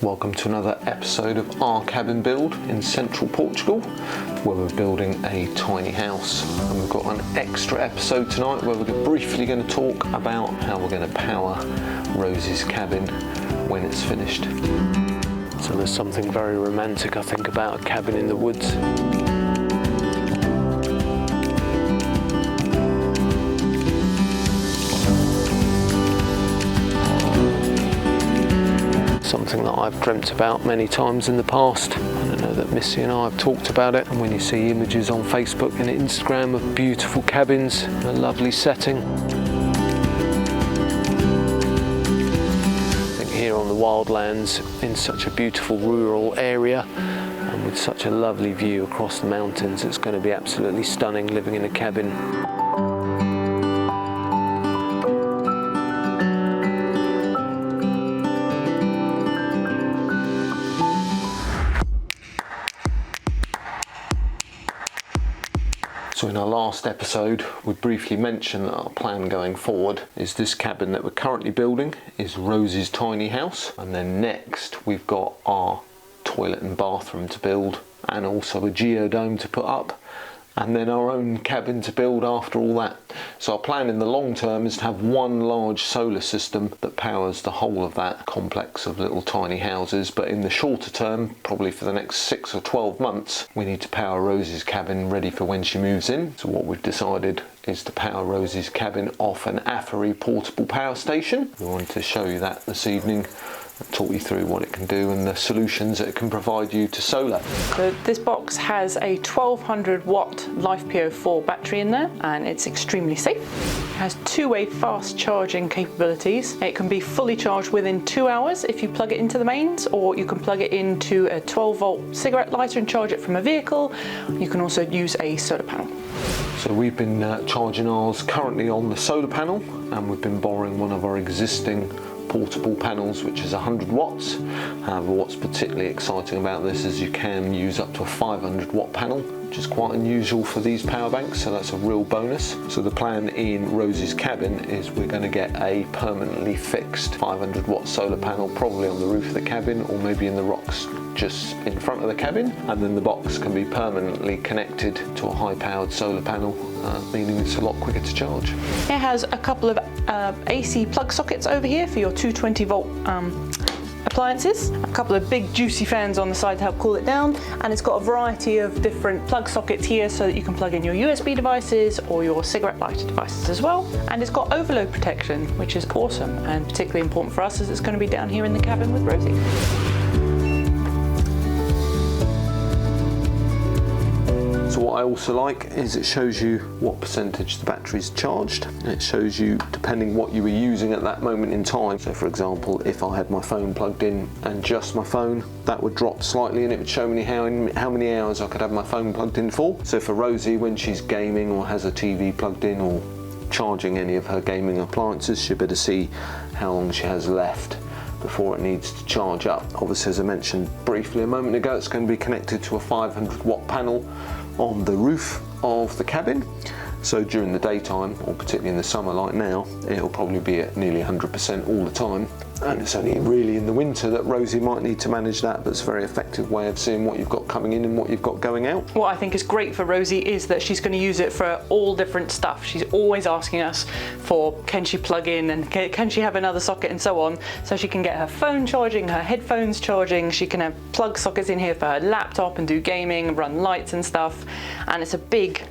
Welcome to another episode of our cabin build in central Portugal, where we're building a tiny house. And we've got an extra episode tonight where we're briefly going to talk about how we're going to power Rosie's cabin when it's finished. So there's something very romantic, I think, about a cabin in the woods. Something that I've dreamt about many times in the past. And I know that Missy and I have talked about it. And when you see images on Facebook and Instagram of beautiful cabins in a lovely setting, I think here on the wildlands, in such a beautiful rural area, and with such a lovely view across the mountains, it's going to be absolutely stunning living in a cabin. So in our last episode, we briefly mentioned that our plan going forward is this cabin that we're currently building is Rosie's tiny house. And then next we've got our toilet and bathroom to build, and also a geodome to put up, and then our own cabin to build after all that. So our plan in the long term is to have one large solar system that powers the whole of that complex of little tiny houses. But in the shorter term, probably for the next 6 or 12 months, we need to power Rosie's cabin ready for when she moves in. So what we've decided is to power Rosie's cabin off an AFERY portable power station. We wanted to show you that this evening, talk you through what it can do and the solutions that it can provide you to solar. So this box has a 1200 watt EP4 battery in there, and it's extremely safe. It has two-way fast charging capabilities. It can be fully charged within 2 hours if you plug it into the mains, or you can plug it into a 12-volt cigarette lighter and charge it from a vehicle. You can also use a solar panel. So we've been charging ours currently on the solar panel, and we've been borrowing one of our existing portable panels, which is 100 watts. However, what's particularly exciting about this is you can use up to a 500 watt panel, which is quite unusual for these power banks, so that's a real bonus. So the plan in Rosie's cabin is we're going to get a permanently fixed 500 watt solar panel, probably on the roof of the cabin or maybe in the rocks just in front of the cabin, and then the box can be permanently connected to a high powered solar panel, meaning it's a lot quicker to charge. It has a couple of AC plug sockets over here for your 220 volt appliances, a couple of big juicy fans on the side to help cool it down, and it's got a variety of different plug sockets here so that you can plug in your USB devices or your cigarette lighter devices as well. And it's got overload protection, which is awesome and particularly important for us as it's going to be down here in the cabin with Rosie. So what I also like is it shows you what percentage the battery's charged. It shows you depending what you were using at that moment in time. So for example, if I had my phone plugged in and just my phone, that would drop slightly and it would show me how many hours I could have my phone plugged in for. So for Rosie, when she's gaming or has a TV plugged in or charging any of her gaming appliances, she'll be able to see how long she has left before it needs to charge up. Obviously, as I mentioned briefly a moment ago, it's going to be connected to a 500 watt panel on the roof of the cabin. So during the daytime, or particularly in the summer like now, it'll probably be at nearly 100% all the time. And it's only really in the winter that Rosie might need to manage that, but it's a very effective way of seeing what you've got coming in and what you've got going out. What I think is great for Rosie is that she's going to use it for all different stuff. She's always asking us for, can she plug in and can she have another socket and so on, so she can get her phone charging, her headphones charging, she can have plug sockets in here for her laptop and do gaming, run lights and stuff. And it's a big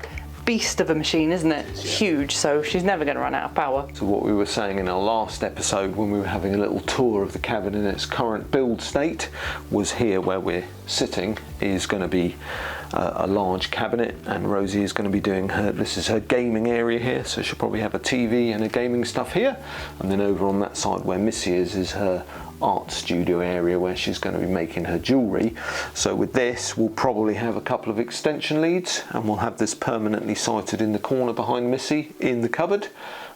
beast of a machine, isn't it? It's huge, so she's never going to run out of power. So what we were saying in our last episode when we were having a little tour of the cabin in its current build state was here where we're sitting is going to be a large cabinet, and Rosie is going to be doing this is her gaming area here, so she'll probably have a TV and her gaming stuff here, and then over on that side where Missy is her art studio area where she's going to be making her jewellery. So with this we'll probably have a couple of extension leads, and we'll have this permanently sited in the corner behind Missy in the cupboard,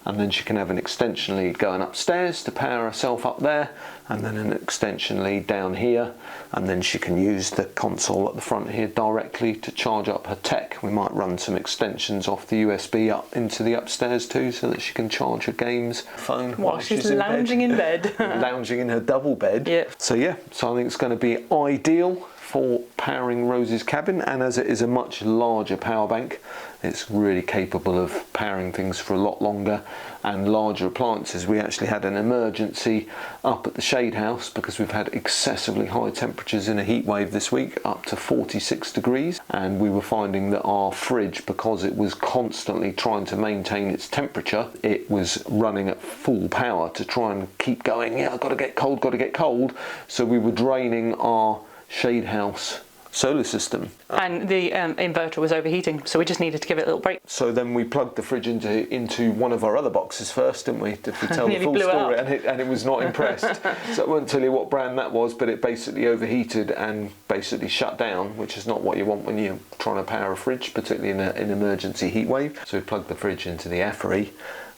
and then she can have an extension lead going upstairs to power herself up there, and then an extension lead down here, and then she can use the console at the front here directly to charge up her tech. We might run some extensions off the USB up into the upstairs too, so that she can charge her games phone while she's lounging in bed. Lounging in her double bed. Yeah. So yeah, so I think it's going to be ideal for powering Rose's cabin, and as it is a much larger power bank, it's really capable of powering things for a lot longer and larger appliances. We actually had an emergency up at the shade house because we've had excessively high temperatures in a heat wave this week, up to 46 degrees, and we were finding that our fridge, because it was constantly trying to maintain its temperature, it was running at full power to try and keep going. Yeah, I've got to get cold, got to get cold. So we were draining our shade house solar system. And the inverter was overheating, so we just needed to give it a little break. So then we plugged the fridge into one of our other boxes first, didn't we? Did we tell the full story? And it was not impressed. So I won't tell you what brand that was, but it basically overheated and basically shut down, which is not what you want when you're trying to power a fridge, particularly in an emergency heat wave. So we plugged the fridge into the AFERY,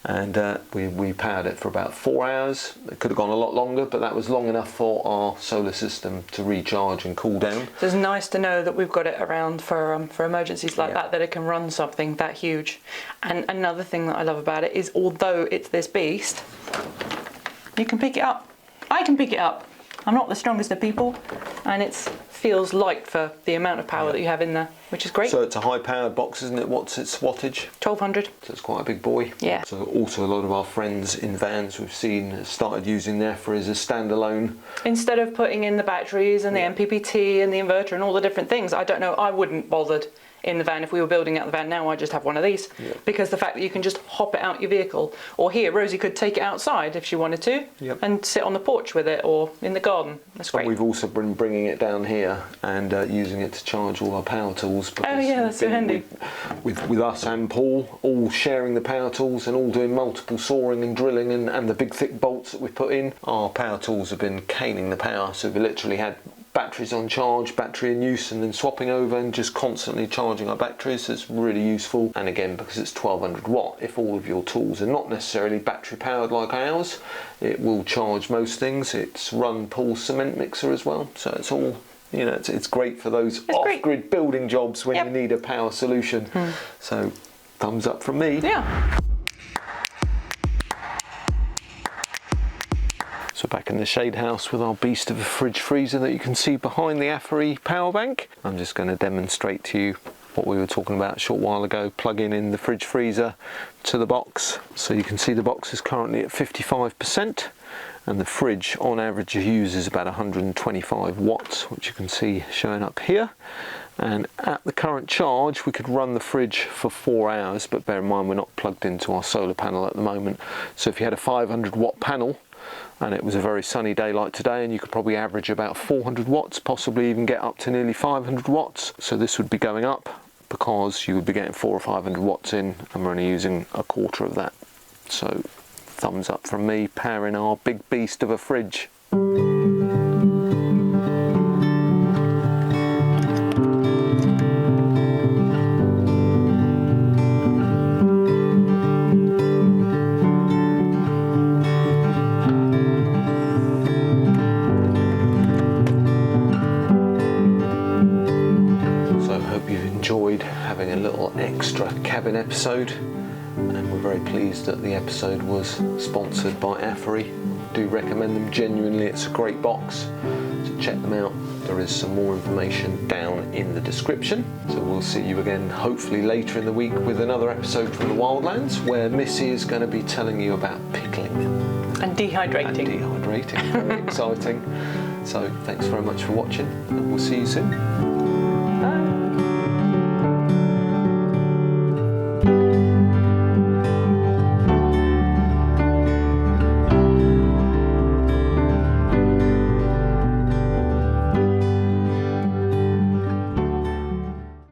and we powered it for about 4 hours. It could have gone a lot longer, but that was long enough for our solar system to recharge and cool down. So it's nice to know that we've got it around for emergencies like that it can run something that huge. And another thing that I love about it is, although it's this beast, you can pick it up. I can pick it up. I'm not the strongest of people, and it feels light for the amount of power that you have in there, which is great. So it's a high-powered box, isn't it? What's its wattage? 1200. So it's quite a big boy. Yeah. So also a lot of our friends in vans we've seen started using the AFERY as a standalone. Instead of putting in the batteries and the MPPT and the inverter and all the different things, I don't know, I wouldn't bothered in the van if we were building out the van now. I just have one of these, because the fact that you can just hop it out your vehicle, or here Rosie could take it outside if she wanted to, and sit on the porch with it or in the garden. That's great. And we've also been bringing it down here and using it to charge all our power tools. Oh yeah, that's so handy. With us and Paul all sharing the power tools and all doing multiple sawing and drilling and the big thick bolts that we've put in, our power tools have been caning the power. So we literally had batteries on charge, battery in use, and then swapping over and just constantly charging our batteries. It's really useful. And again, because it's 1200 watt, if all of your tools are not necessarily battery powered like ours, it will charge most things. It's run Paul's cement mixer as well, so it's all, you know, it's great for those off-grid building jobs when you need a power solution. So thumbs up from me. Yeah. So back in the shade house with our beast of a fridge freezer that you can see behind the AFERY power bank. I'm just going to demonstrate to you what we were talking about a short while ago, plugging in the fridge freezer to the box. So you can see the box is currently at 55%, and the fridge on average uses about 125 watts, which you can see showing up here. And at the current charge we could run the fridge for 4 hours, but bear in mind we're not plugged into our solar panel at the moment. So if you had a 500 watt panel and it was a very sunny day like today, and you could probably average about 400 watts, possibly even get up to nearly 500 watts. So this would be going up because you would be getting 400 or 500 watts in, and we're only using a quarter of that. So thumbs up from me, powering our big beast of a fridge. Enjoyed having a little extra cabin episode, and we're very pleased that the episode was sponsored by AFERY. Do recommend them genuinely, it's a great box, so check them out. There is some more information down in the description. So we'll see you again hopefully later in the week with another episode from the Wildlands, where Missy is going to be telling you about pickling and dehydrating. Very exciting. So thanks very much for watching, and we'll see you soon.